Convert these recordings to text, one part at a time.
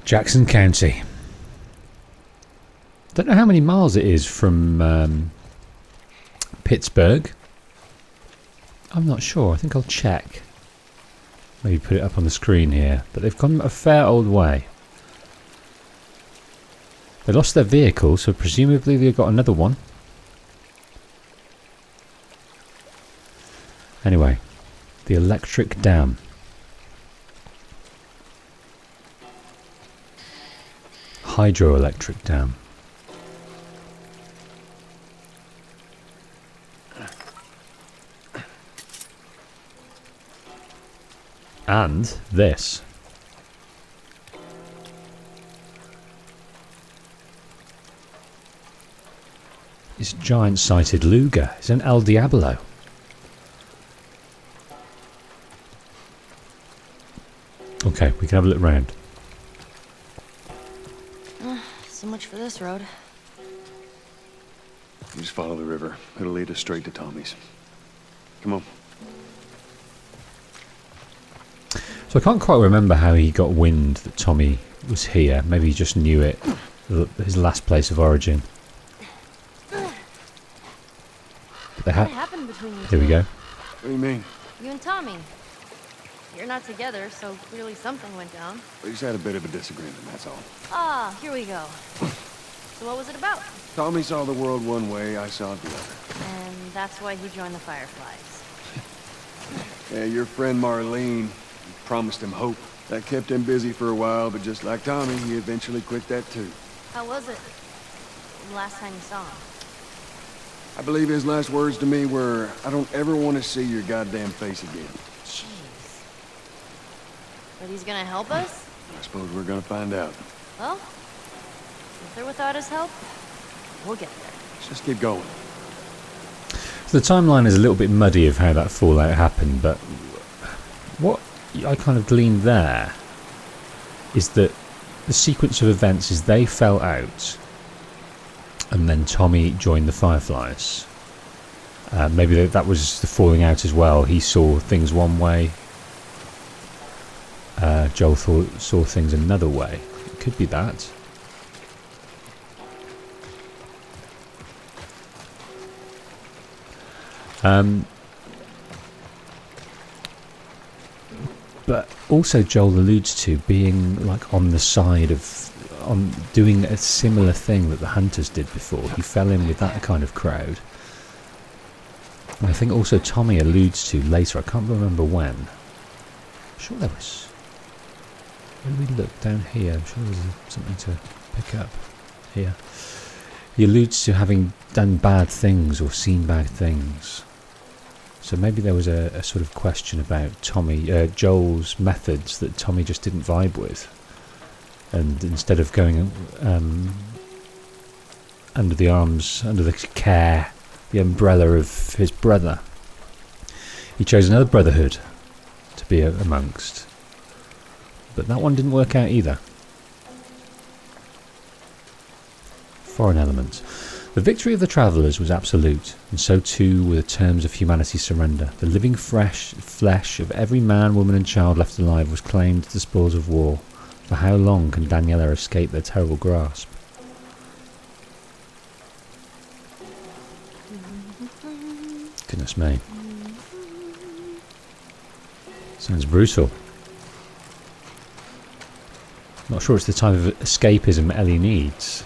Jackson County. Don't know how many miles it is from Pittsburgh. I'm not sure. I think I'll check. Maybe put it up on the screen here. But they've gone a fair old way. They lost their vehicle, so presumably they've got another one. Anyway, the electric dam. Hydroelectric dam. And this. It's giant-sighted Luger. It's an El Diablo. Okay, we can have a look round. So much for this road. You just follow the river. It'll lead us straight to Tommy's. Come on. So I can't quite remember how he got wind that Tommy was here. Maybe he just knew it. His last place of origin. What happened between you two? Here we go. What do you mean? You and Tommy. You're not together, so clearly something went down. We just had a bit of a disagreement, that's all. Ah, here we go. So what was it about? Tommy saw the world one way, I saw it the other. And that's why he joined the Fireflies. Yeah, your friend Marlene promised him hope. That kept him busy for a while, but just like Tommy, he eventually quit that too. How was it? The last time you saw him? I believe his last words to me were, I don't ever want to see your goddamn face again. Jeez. But he's gonna help us? I suppose we're gonna find out. Well, with or without his help, we'll get there. Let's just keep going. So the timeline is a little bit muddy of how that fallout happened, but what I kind of gleaned there is that the sequence of events is they fell out and then Tommy joined the Fireflies. Maybe that was the falling out as well. He saw things one way. Joel saw things another way. It could be that. But also Joel alludes to being like on the side of doing a similar thing that the Hunters did before. He fell in with that kind of crowd. And I think also Tommy alludes to later, I can't remember when. I'm sure there was. Where did we look? Down here. I'm sure there was something to pick up here. He alludes to having done bad things or seen bad things. So maybe there was a sort of question about Joel's methods that Tommy just didn't vibe with. And instead of going under the care, the umbrella of his brother, he chose another brotherhood to be amongst. But that one didn't work out either. Foreign element. The victory of the travellers was absolute, and so too were the terms of humanity's surrender. The living flesh of every man, woman and child left alive was claimed as the spoils of war. For how long can Daniela escape their terrible grasp? Goodness me. Sounds brutal. Not sure it's the type of escapism Ellie needs.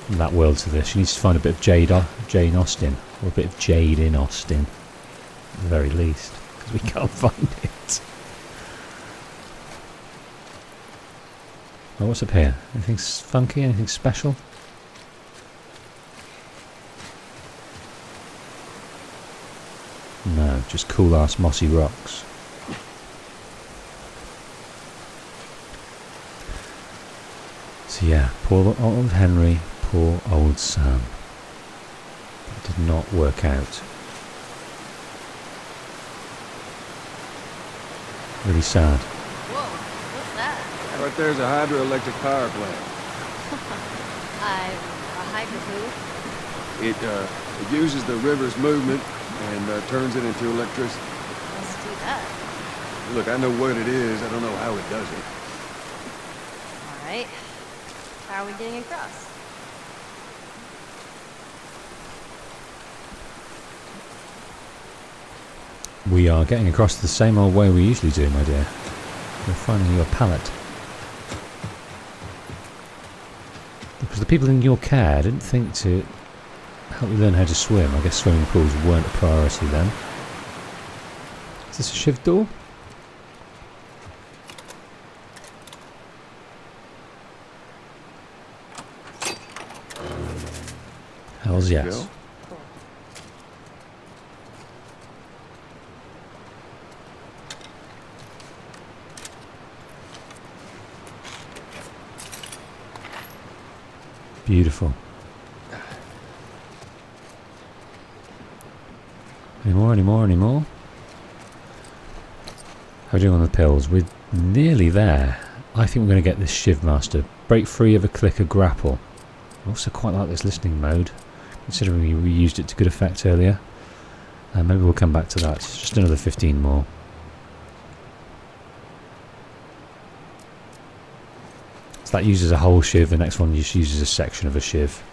From that world to this. She needs to find a bit of Jane Austen. Or a bit of Jade in Austen. At the very least. Because we can't find it. Oh, what's up here? Anything funky? Anything special? No, just cool ass mossy rocks. So yeah, poor old Henry, poor old Sam. That did not work out. Really sad. Whoa, what's that? Right there's a hydroelectric power plant. A hydro who? It uses the river's movement and turns it into electricity. Let's do that. Look, I know what it is. I don't know how it does it. Right. How are we getting across? We are getting across the same old way we usually do, my dear. We're finding your pallet. Because the people in your care didn't think to help you learn how to swim. I guess swimming pools weren't a priority then. Is this a shiv door? Hells yes. Joe? Beautiful. Any more, any more, any more? How are we doing on the pills? We're nearly there. I think we're going to get this Shiv Master. Break free of a clicker grapple. I also quite like this listening mode, considering we used it to good effect earlier. Maybe we'll come back to that. Just another 15 more. So that uses a whole shiv, the next one just uses a section of a shiv.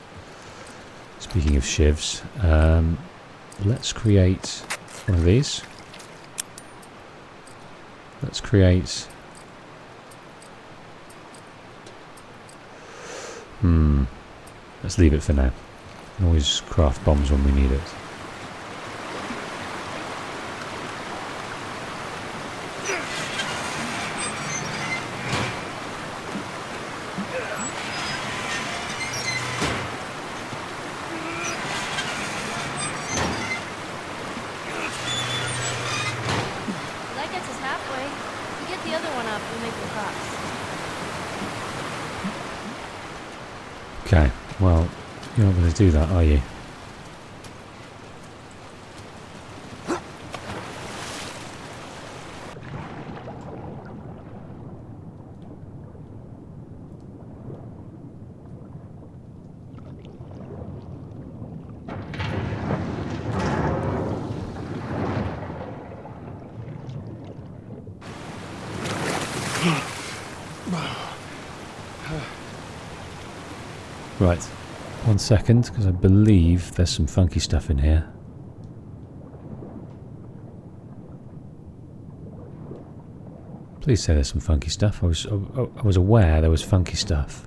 Speaking of shivs, let's create one of these. Let's create... Let's leave it for now. We can always craft bombs when we need it. That gets us halfway. If we get the other one up, we'll make the cross. Okay, well, you're not going to do that, are you? Right, 1 second, because I believe there's some funky stuff in here. Please say there's some funky stuff. I was aware there was funky stuff.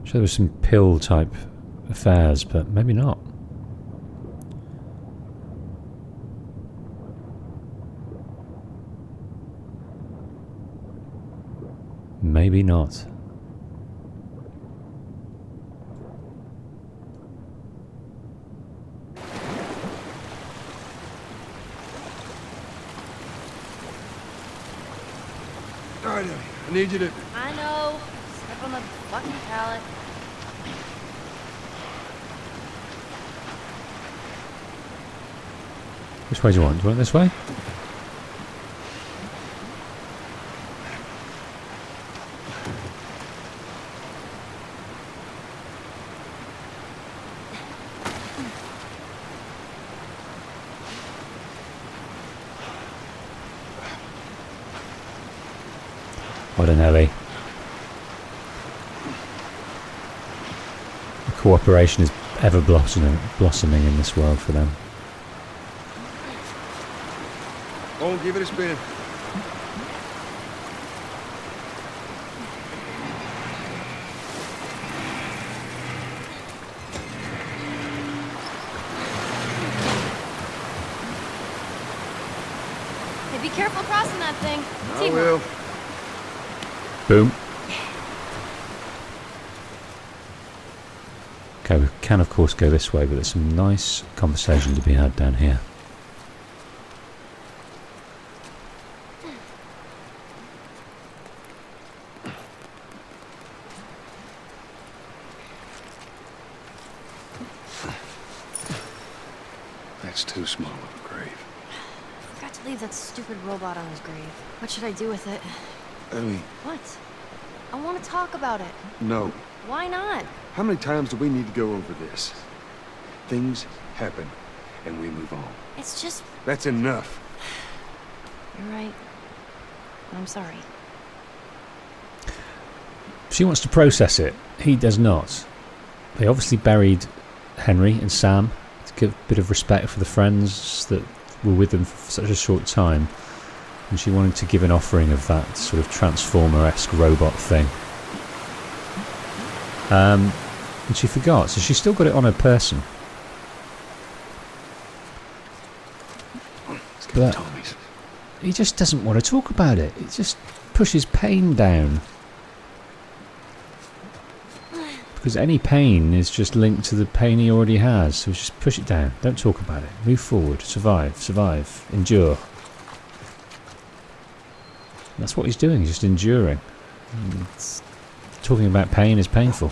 Sure, there was some pill type affairs, but maybe not. Maybe not. Alright, Ellie, I need you to... I know. Step on the fucking pallet. Which way do you want? Do you want it this way? What an Ellie. The cooperation is ever blossoming in this world for them. Oh, give it a spin. Hey, be careful crossing that thing. I Teamwork. will. Boom. Okay, we can of course go this way, but there's some nice conversation to be had down here. That's too small of a grave. Forgot to leave that stupid robot on his grave. What should I do with it? Ellie, What? I want to talk about it. no. Why not? How many times do we need to go over this? Things happen, and we move on. It's just... That's enough. You're right. I'm sorry. She wants to process it. He does not. They obviously buried Henry and Sam to give a bit of respect for the friends that were with them for such a short time. And she wanted to give an offering of that sort of Transformer-esque robot thing. And she forgot, so she's still got it on her person. But he just doesn't want to talk about it. It just pushes pain down. Because any pain is just linked to the pain he already has. So just push it down. Don't talk about it. Move forward. Survive. Survive. Endure. That's what he's doing. He's just enduring. Talking about pain is painful.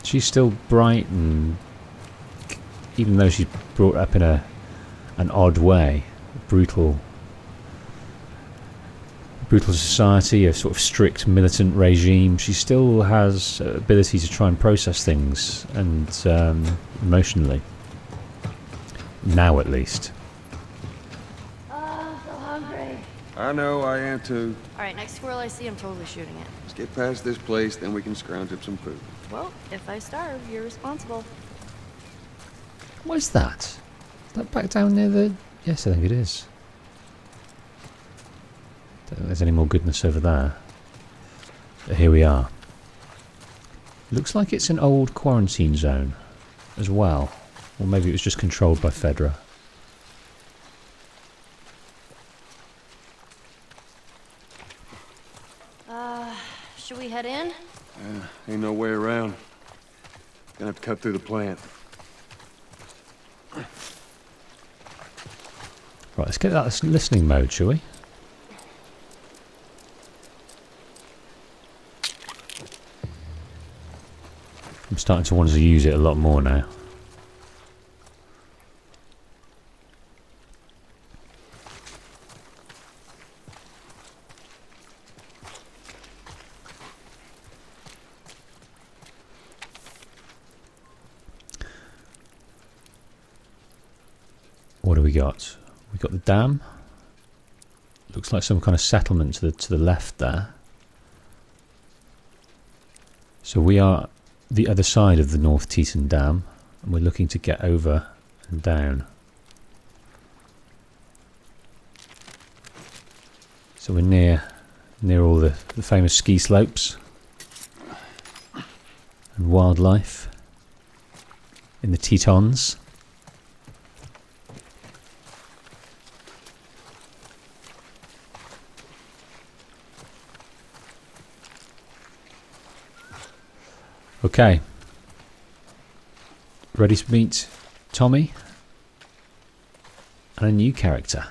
She's still bright, and even though she's brought up in an odd way, brutal society, a sort of strict militant regime, she still has ability to try and process things, and emotionally. Now, at least. Oh, so hungry. I know, I am too. All right, next squirrel I see, I'm totally shooting it. Let's get past this place, then we can scrounge up some food. Well, if I starve, you're responsible. What is that? Is that back down near the... Yes, I think it is. Don't think there's any more goodness over there. But here we are. Looks like it's an old quarantine zone as well. Or maybe it was just controlled by Fedra. Should we head in? Ain't no way around. Gonna have to cut through the plant. Right, let's get that listening mode, shall we? I'm starting to want to use it a lot more now. What do we got? We got the dam. Looks like some kind of settlement to the left there. So we are the other side of the North Teton Dam, and we're looking to get over and down. So we're near all the famous ski slopes and wildlife in the Tetons. Okay. Ready to meet Tommy and a new character.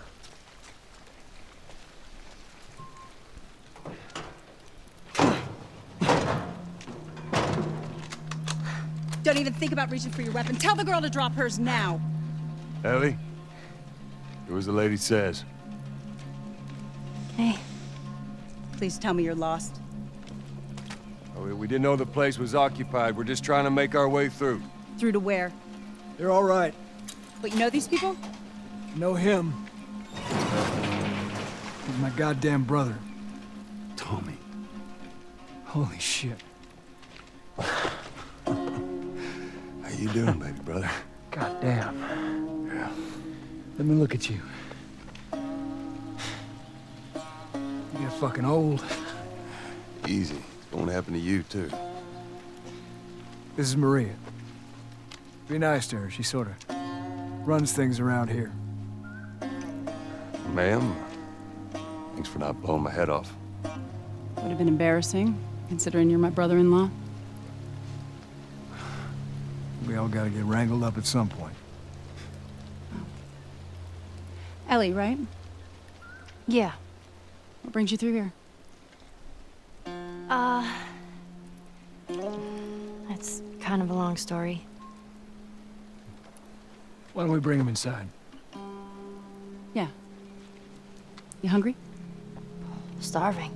Don't even think about reaching for your weapon. Tell the girl to drop hers now. Ellie? Do as the lady says. Hey. Please tell me you're lost. Oh, we didn't know the place was occupied. We're just trying to make our way through. Through to where? They're all right. But you know these people? Know him. He's my goddamn brother. Tommy. Holy shit. How you doing, baby brother? Goddamn. Yeah. Let me look at you. You get fucking old. Easy. It's gonna happen to you, too. This is Maria. Be nice to her. She sort of runs things around here. Ma'am, thanks for not blowing my head off. Would have been embarrassing, considering you're my brother-in-law. We all gotta get wrangled up at some point. Ellie, right? Yeah. What brings you through here? That's kind of a long story. Why don't we bring him inside? Yeah. You hungry? Starving.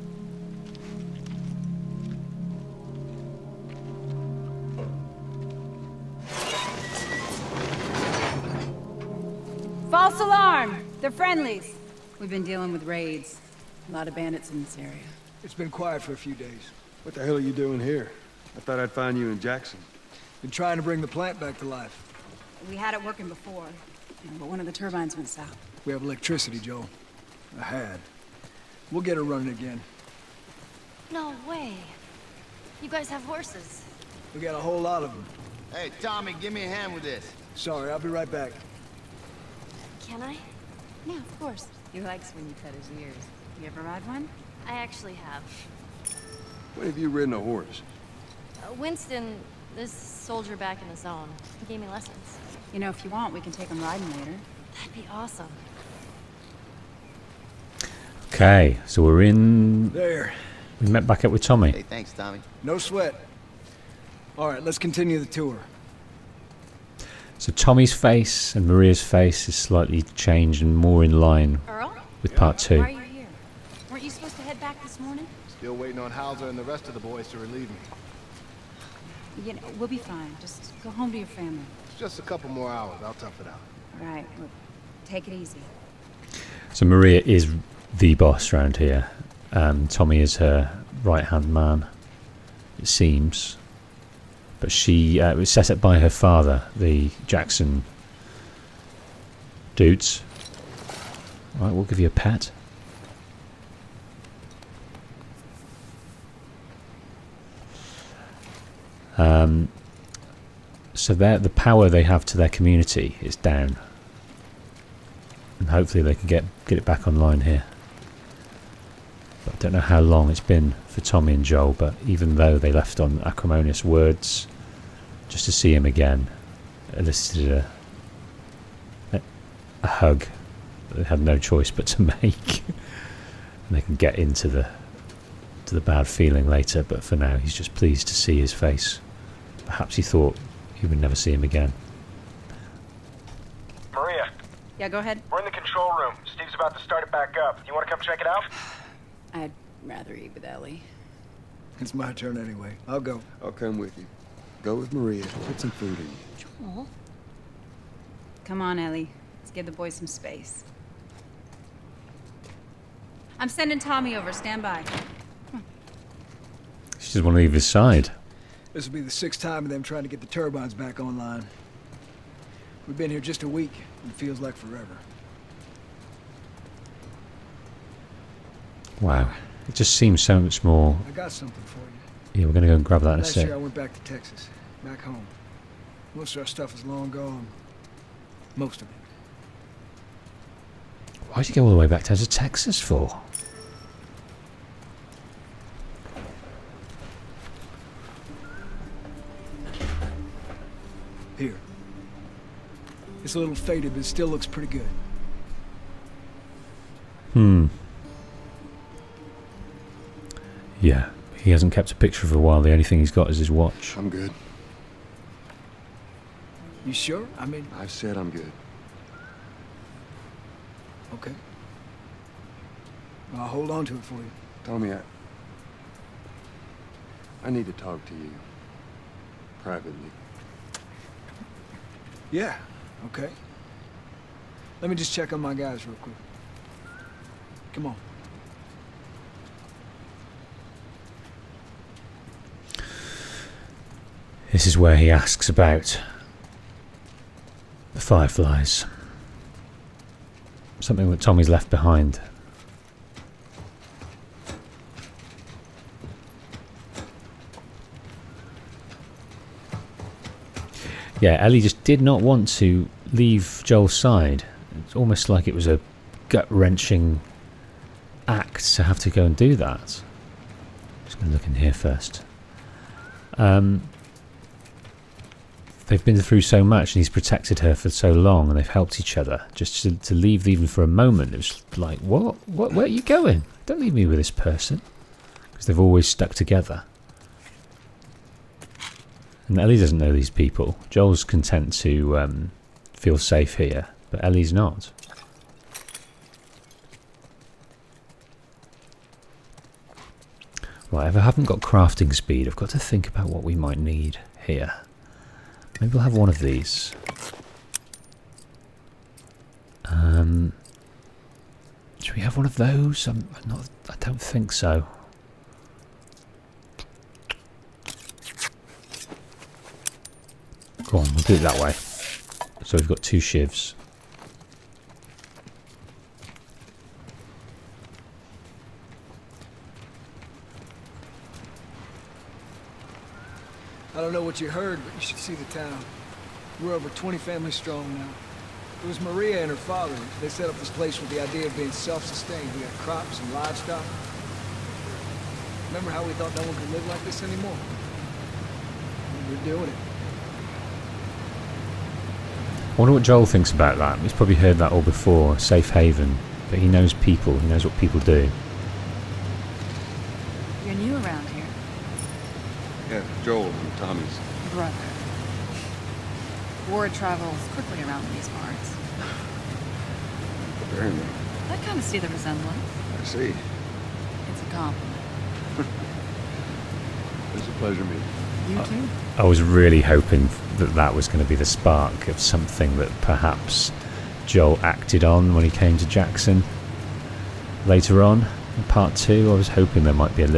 False alarm! They're friendlies. We've been dealing with raids. A lot of bandits in this area. It's been quiet for a few days. What the hell are you doing here? I thought I'd find you in Jackson. Been trying to bring the plant back to life. We had it working before, but one of the turbines went south. We have electricity, Joel. I had. We'll get her running again. No way. You guys have horses. We got a whole lot of them. Hey, Tommy, give me a hand with this. Sorry, I'll be right back. Can I? Yeah, of course. He likes when you cut his ears. You ever ride one? I actually have. When have you ridden a horse? Winston, this soldier back in the zone, he gave me lessons. You know, if you want, we can take him riding later. That'd be awesome. Okay, so we're in. There. We met back up with Tommy. Hey, thanks, Tommy. No sweat. All right, let's continue the tour. So Tommy's face and Maria's face is slightly changed and more in line Earl? with part Why 2. are you here? Weren't you supposed to head back this morning? Still waiting on Hauser and the rest of the boys to relieve me. You know, we'll be fine. Just go home to your family. It's just a couple more hours. I'll tough it out. All right, well, take it easy. So Maria is the boss around here. Tommy is her right-hand man, it seems. But she was set up by her father, the Jackson dudes. Right, we'll give you a pet. So the power they have to their community is down. And hopefully they can get it back online here. But I don't know how long it's been for Tommy and Joel, but even though they left on acrimonious words, just to see him again elicited a hug that they had no choice but to make. And they can get into the bad feeling later, but for now he's just pleased to see his face. Perhaps he thought he would never see him again. Maria, Yeah, go ahead. we're in the control room. Steve's about to start it back up. You want to come check it out? I'd rather eat with Ellie. It's my turn anyway. I'll go. I'll come with you. Go with Maria. Put some food in you. Joel? Come on, Ellie. Let's give the boys some space. I'm sending Tommy over. Stand by. She doesn't want to leave his side. This will be the 6th time of them trying to get the turbines back online. We've been here just a week. It feels like forever. Wow. It just seems so much more. I got something for you. Yeah, we're going to go and grab that in a Last sec. year I went back to Texas, back home. Most of our stuff is long gone. Most of it. Why'd you go all the way back to Texas for? Here. It's a little faded, but it still looks pretty good. Yeah, he hasn't kept a picture for a while. The only thing he's got is his watch. I'm good. You sure? I mean, I've said I'm good. okay. I'll hold on to it for you. Tommy, I need to talk to you. Privately. Yeah, okay. Let me just check on my guys real quick. Come on. This is where he asks about the fireflies. Something that Tommy's left behind. Yeah, Ellie just did not want to leave Joel's side. It's almost like it was a gut-wrenching act to have to go and do that. Just going to look in here first. They've been through so much and he's protected her for so long and they've helped each other. Just to leave even for a moment, it was like, what? Where are you going? Don't leave me with this person. Because they've always stuck together. And Ellie doesn't know these people. Joel's content to feel safe here, but Ellie's not. Right, if I haven't got crafting speed, I've got to think about what we might need here. Maybe we'll have one of these. Should we have one of those? I don't think so. Go on, we'll do it that way. So we've got 2 shivs. I don't know what you heard, but you should see the town. We're over 20 families strong now. It was Maria and her father. They set up this place with the idea of being self-sustained. We got crops and livestock. Remember how we thought no one could live like this anymore? We're doing it. I wonder what Joel thinks about that. He's probably heard that all before, safe haven. But he knows people, he knows what people do. You're new around here. Yeah, Joel from Tommy's. Brother. Word travels quickly around these parts. Very much. I kind of see the resemblance. I see. It's a compliment. It's a pleasure meeting you. You too. I was really hoping that that was going to be the spark of something that perhaps Joel acted on when he came to Jackson. Later on, in part 2, I was hoping there might be a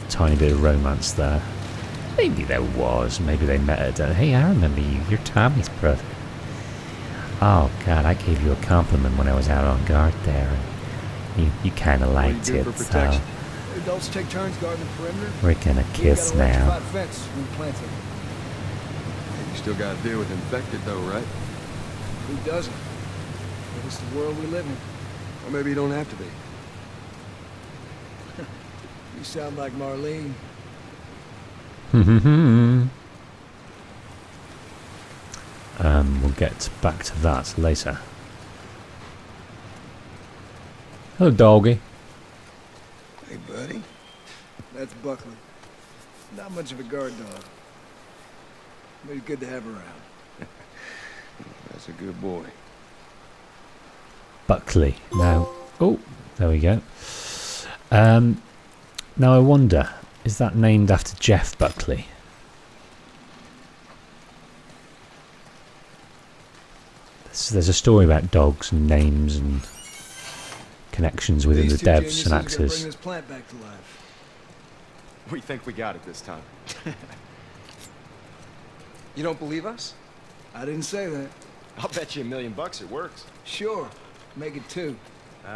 tiny bit of romance there. Maybe there was. Maybe they met at hey, I remember you. You're Tommy's brother. Oh, God, I gave you a compliment when I was out on guard there. And you kind of liked it, so Adults take turns guarding the perimeter. we're going to kiss We got an now. electrified fence when we plant it. You still gotta deal with infected though, right? Who doesn't? But it's the world we live in. Or maybe you don't have to be. You sound like Marlene. We'll get back to that later. Hello, doggy. Hey, buddy. That's Buckley. Not much of a guard dog. But he's good to have around. That's a good boy. Buckley. Now, oh, there we go. Now I wonder, is that named after Jeff Buckley? There's a story about dogs and names and connections within the These two devs geniuses and are gonna actors. bring this plant back to life. We think we got it this time. You don't believe us? I didn't say that. I'll bet you $1 million it works. Sure. Make it 2.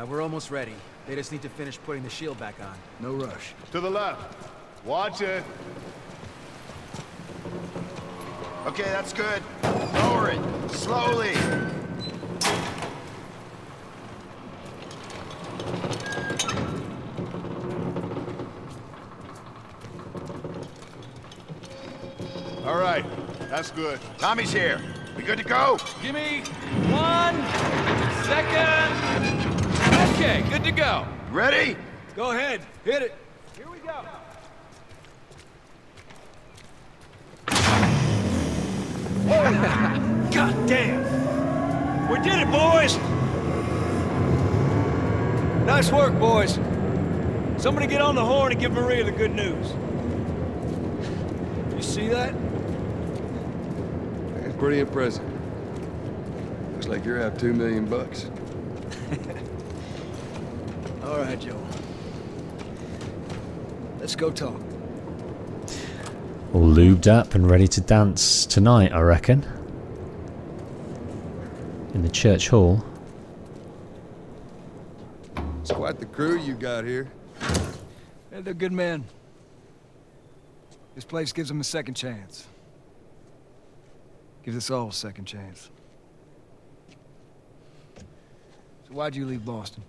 We're almost ready. They just need to finish putting the shield back on. No rush. To the left. Watch it. Okay, that's good. Lower it. Slowly. All right. That's good. Tommy's here. We good to go? Give me 1 second. Okay, good to go. Ready? Go ahead. Hit it. Here we go. God damn! We did it, boys! Nice work, boys. Somebody get on the horn and give Maria the good news. You see that? It's pretty impressive. Looks like you're out $2 million. All right, Joe. Let's go talk. All lubed up and ready to dance tonight, I reckon. In the church hall. It's quite the crew you got here. Hey, they're good men. This place gives them a second chance. Gives us all a second chance. So why'd you leave Boston?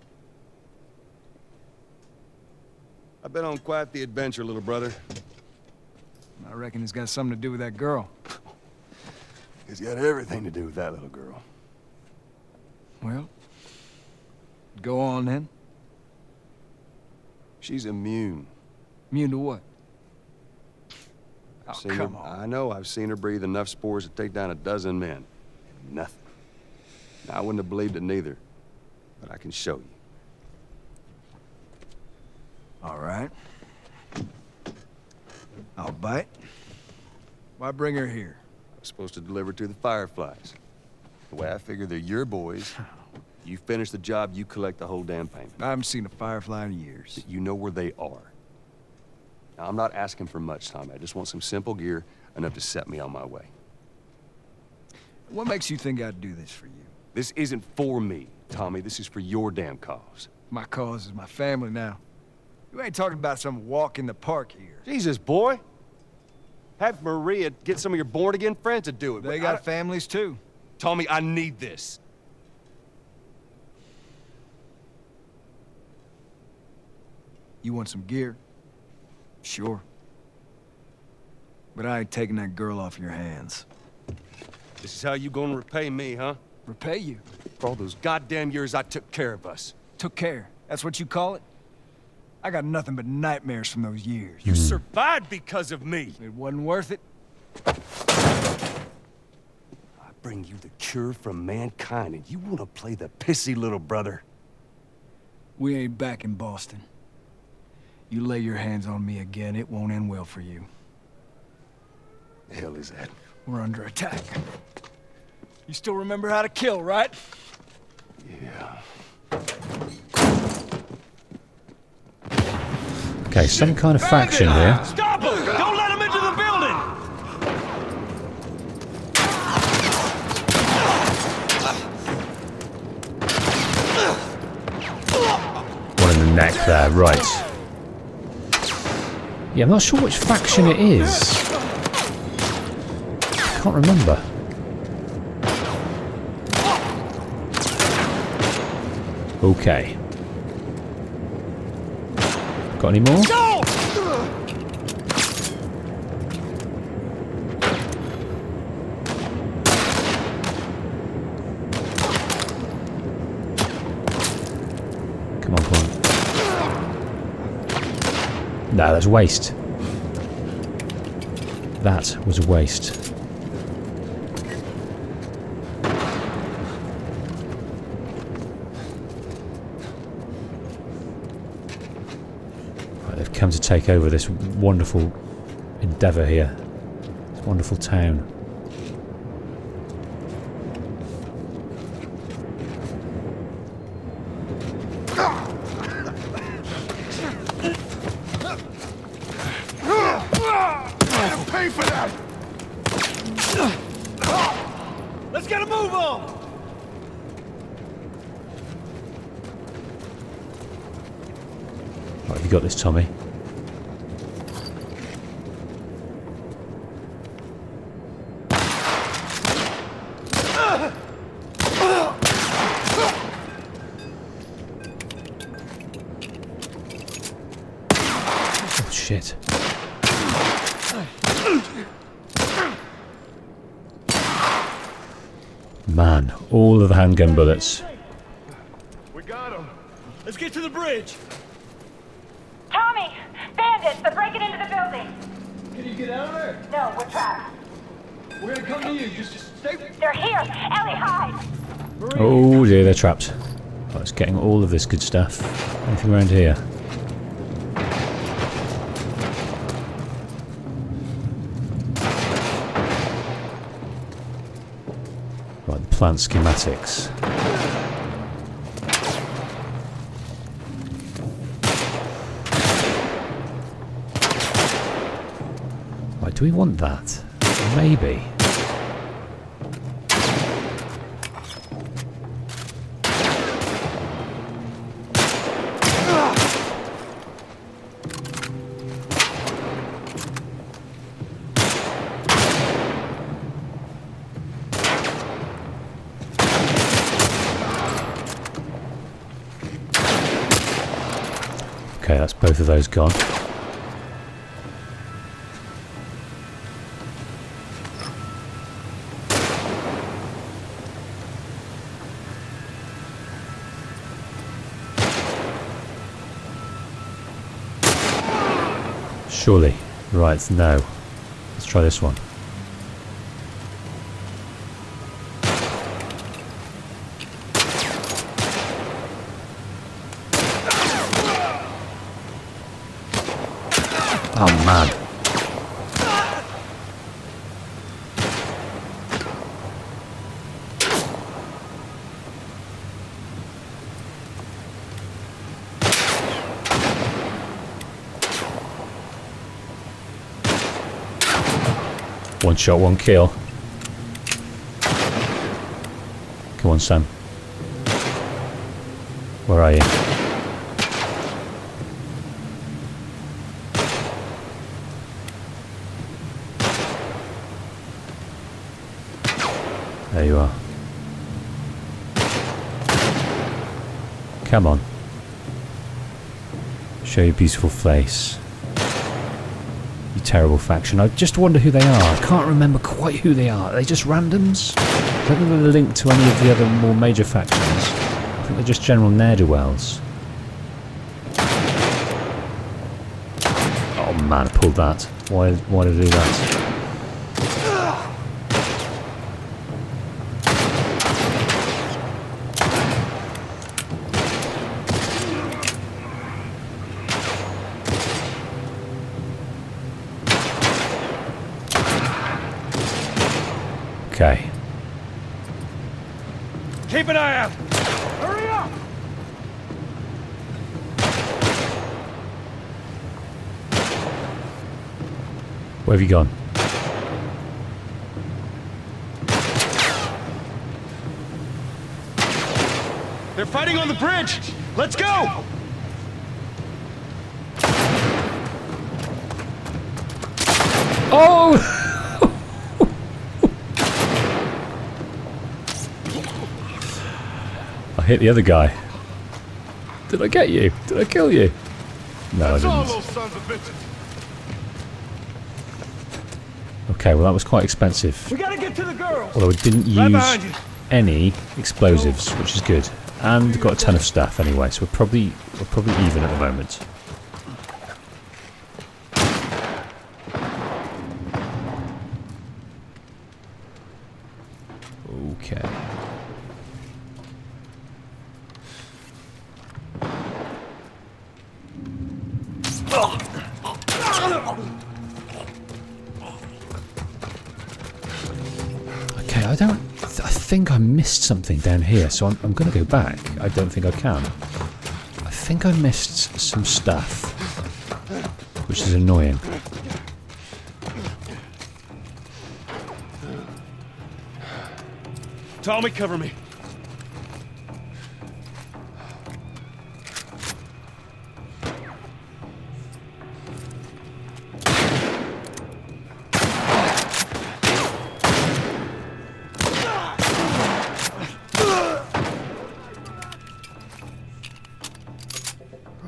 I've been on quite the adventure, little brother. I reckon it's got something to do with that girl. It's got everything to do with that little girl. Well, go on then. She's immune. Immune to what? I've Oh, seen come her, on. I know I've seen her breathe enough spores to take down 12 men. Nothing. Now, I wouldn't have believed it neither, but I can show you. All right. bite. Why bring her here? I'm supposed to deliver to the Fireflies. The way I figure they're your boys. You finish the job, you collect the whole damn payment. I haven't seen a Firefly in years. You know where they are. Now, I'm not asking for much, Tommy. I just want some simple gear, enough to set me on my way. What makes you think I'd do this for you? This isn't for me, Tommy. This is for your damn cause. My cause is my family now. You ain't talking about some walk in the park here. Jesus, boy. Have Maria get some of your born-again friends to do it. They got families, too. Tommy, I need this. You want some gear? Sure. But I ain't taking that girl off your hands. This is how you gonna repay me, huh? Repay you? For all those goddamn years I took care of us. Took care? That's what you call it? I got nothing but nightmares from those years. You survived because of me. It wasn't worth it? I bring you the cure from mankind, and you wanna play the pissy little brother. We ain't back in Boston. You lay your hands on me again, it won't end well for you. The hell is that? We're under attack. You still remember how to kill, right? Yeah. Okay, some kind of faction here. Stop him! Don't let him into the building! One in the neck there, right. Yeah, I'm not sure which faction it is. I can't remember. Okay. Got any more? Go! Come on, come on. No, that's waste. That was a waste. Right, they've come to take over this wonderful endeavour here. This wonderful town. Pay for that! Let's get a move on! Right, you got this, Tommy. Oh, shit. Man, all of the handgun bullets. We got him. Let's get to the bridge. Tommy! Bandits! They're breaking into the building! Can you get out of there? No, we're trapped. We're gonna come to you. Just stay. They're here! Ellie, hide! Oh dear, they're trapped. Right, it's getting all of this good stuff. Anything around here? Right, the plant schematics. Right, do we want that? Maybe. Okay, that's both of those gone. Surely. Right, no. Let's try this one. Oh man. One shot, one kill. Come on, Sam. Where are you? There you are. Come on. Show your beautiful face. You terrible faction. I just wonder who they are. I can't remember quite who they are. Are they just randoms? I don't think they're linked to any of the other more major factions. I think they're just general ne'er-do-wells. Oh man, I pulled that. Why did I do that? Okay. Keep an eye out! Hurry up! Where have you gone? They're fighting on the bridge! Let's go! Oh! I hit the other guy. Did I get you? Did I kill you? No, I didn't. Okay, well that was quite expensive. We gotta get to the girls! Although I didn't use any explosives, which is good. And got a ton of stuff anyway, so we're probably even at the moment. Okay. Okay, I think I missed something down here, so I'm going to go back. I don't think I can. I think I missed some stuff, which is annoying. Tommy, cover me.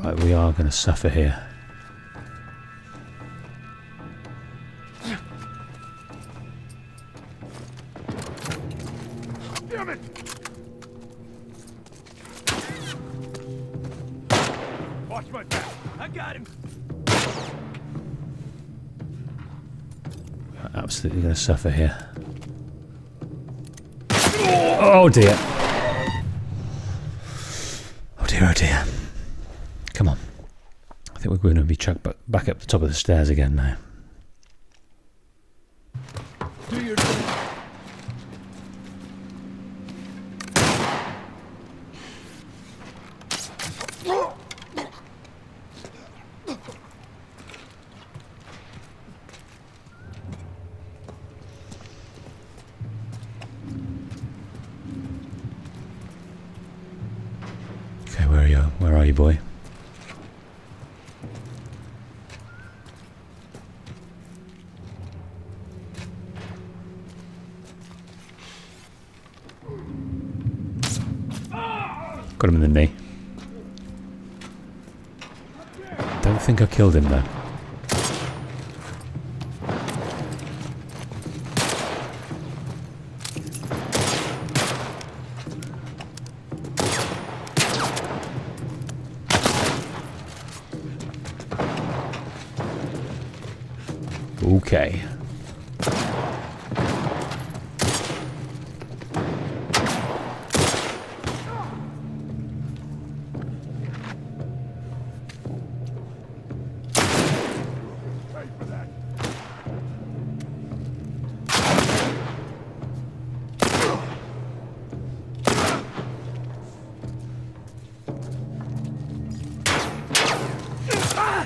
Right, we are going to suffer here. Damn it! Watch my back. I got him. We're absolutely going to suffer here. Oh dear. Oh dear, oh dear. Come on. I think we're going to be chucked back up the top of the stairs again now. Do your thing. Okay, where are you? Where are you, boy? Got him in the knee. Don't think I killed him though. Okay.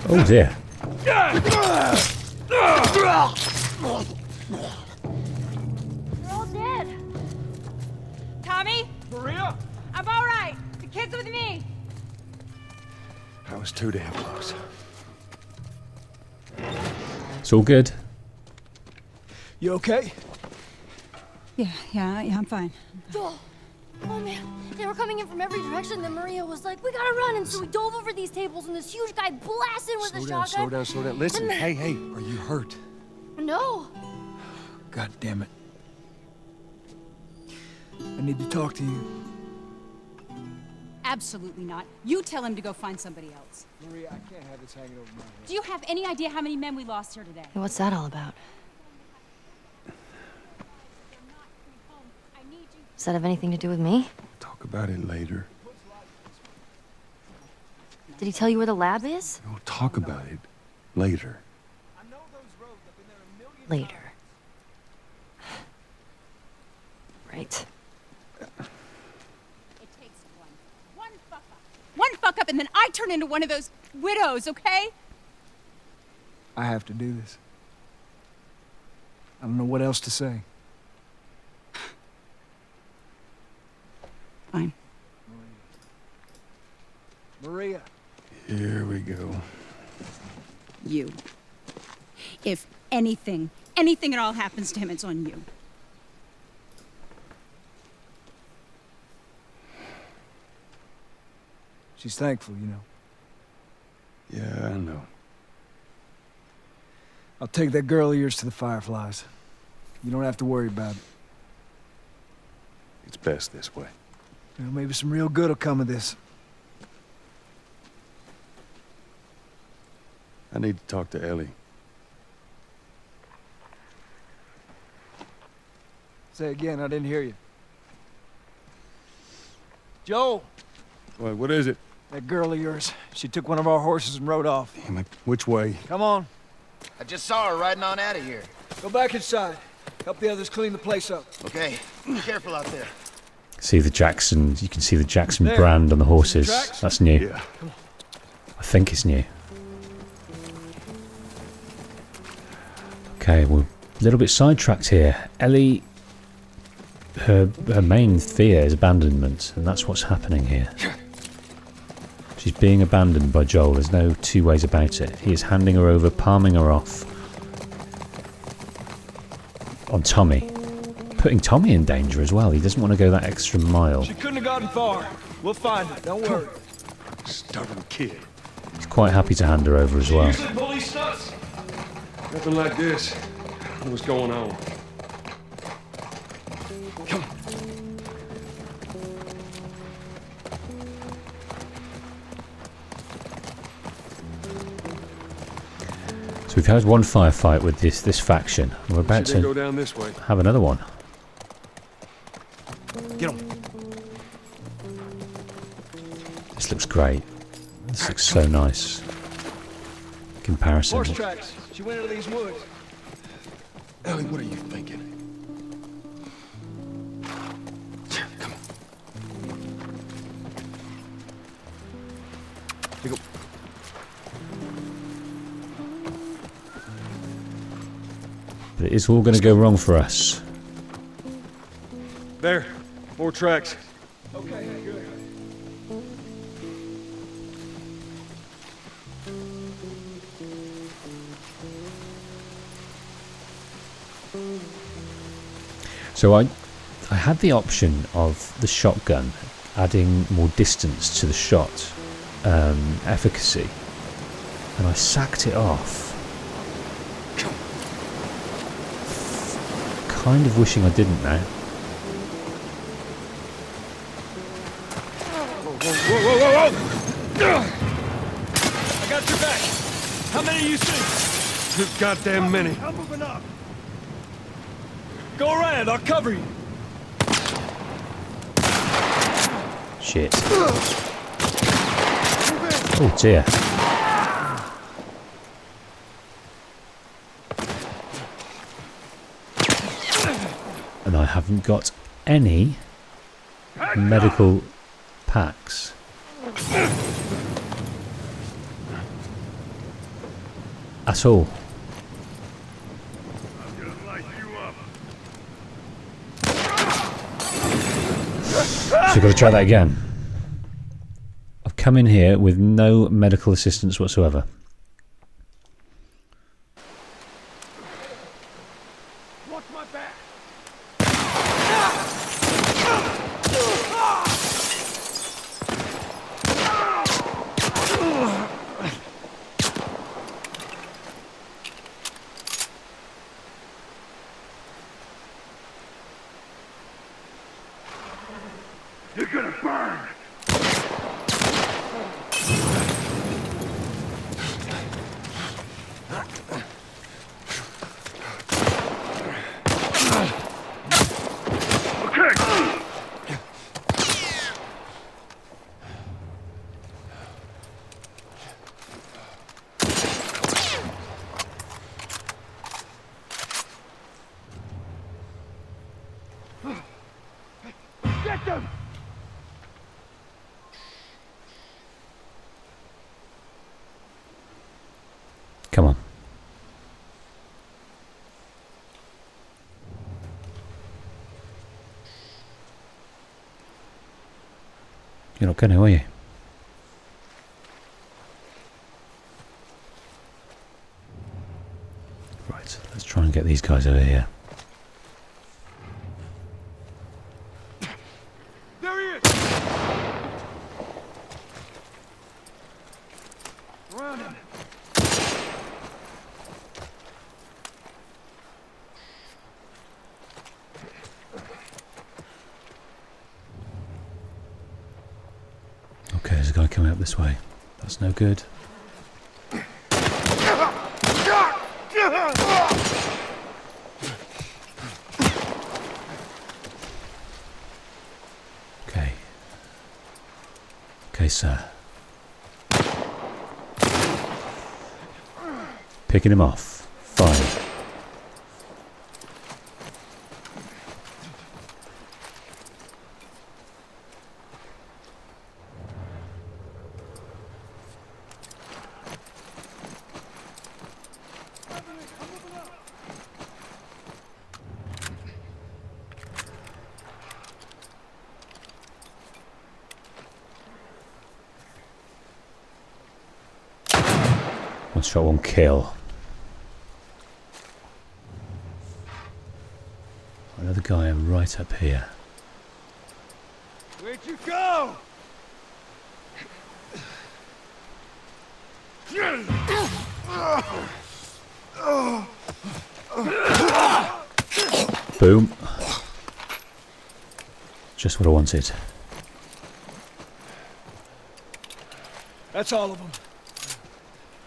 Oh dear. They're all dead. Tommy? Maria? I'm all right. The kid's with me. I was too damn close. It's all good. You okay? Yeah, I'm fine. Oh man, they were coming in from every direction. Then Maria was like, "We gotta run!" And so we dove over these tables, and this huge guy blasted with a shotgun. Slow down. Listen, hey, are you hurt? No. God damn it. I need to talk to you. Absolutely not. You tell him to go find somebody else. Maria, I can't have this hanging over my head. Do you have any idea how many men we lost here today? Hey, what's that all about? Does that have anything to do with me? Talk about it later. Did he tell you where the lab is? We'll talk about it later. Later. Right. It takes one fuck up. One fuck up and then I turn into one of those widows, okay? I have to do this. I don't know what else to say. Fine. Maria. Here we go. You. If anything at all happens to him, it's on you. She's thankful, you know. Yeah, I know. I'll take that girl of yours to the Fireflies. You don't have to worry about it. It's best this way. Well, maybe some real good will come of this. I need to talk to Ellie. Say again, I didn't hear you. Joel! What is it? That girl of yours. She took one of our horses and rode off. Damn it. Which way? Come on. I just saw her riding on out of here. Go back inside. Help the others clean the place up. Okay, be careful out there. See the Jackson. You can see the Jackson There. brand on the horses. Tracks? That's new. Yeah. I think it's new. Okay, we're a little bit sidetracked here. Ellie, her main fear is abandonment, and that's what's happening here. She's being abandoned by Joel. There's no two ways about it. He is handing her over, palming her off on Tommy. Putting Tommy in danger as well. He doesn't want to go that extra mile. She couldn't have gotten far. We'll find her. Don't worry. Stubborn kid. He's quite happy to hand her over as well. Police stunts. Nothing like this. What's going on? Come on. So we've had one firefight with this faction. We're about Go to down this way. have another one. Get on. This looks great. This looks so nice. Comparison. Horse tracks. She went into these woods. Ellie, what are you thinking? Come on. Here you go. But it is all going to go wrong for us. There. More tracks. Okay, good. So I had the option of the shotgun adding more distance to the shot efficacy, and I sacked it off. Kind of wishing I didn't now. I got your back. How many you see? Too goddamn many. I'm moving up. Go around, I'll cover you. Shit. Oh dear. And I haven't got any medical packs. At all. I'm gonna light you got to try that again. I've come in here with no medical assistance whatsoever. Watch my back. You're gonna burn! Get them! Come on. You're not going to, are you? Right, let's try and get these guys over here. There he is! Around him. Okay, there's a guy coming up this way. That's no good. Okay. Okay, sir. Picking him off. Fine. One shot, one kill. Another guy right up here. Where'd you go? Boom. Just what I wanted. That's all of them.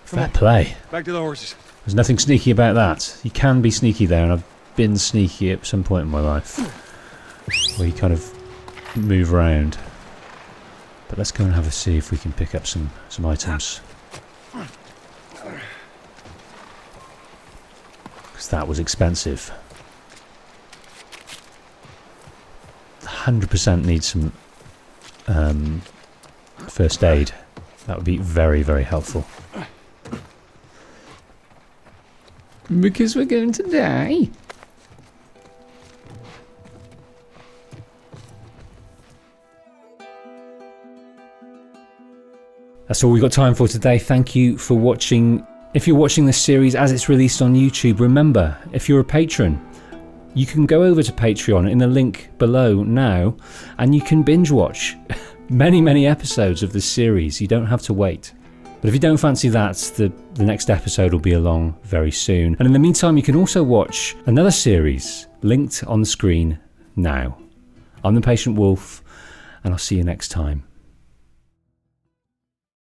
Fair play. Back to the horses. There's nothing sneaky about that. You can be sneaky there, and I've been sneaky at some point in my life. Where you kind of move around. But let's go and have a see if we can pick up some items. Because that was expensive. 100% need some first aid. That would be very, very helpful. Because we're going to die. That's all we've got time for today. Thank you for watching. If you're watching this series as it's released on YouTube, remember, if you're a patron, you can go over to Patreon in the link below now, and you can binge watch many, many episodes of this series. You don't have to wait. But if you don't fancy that, the next episode will be along very soon. And in the meantime, you can also watch another series linked on the screen now. I'm the Patient Wolf, and I'll see you next time.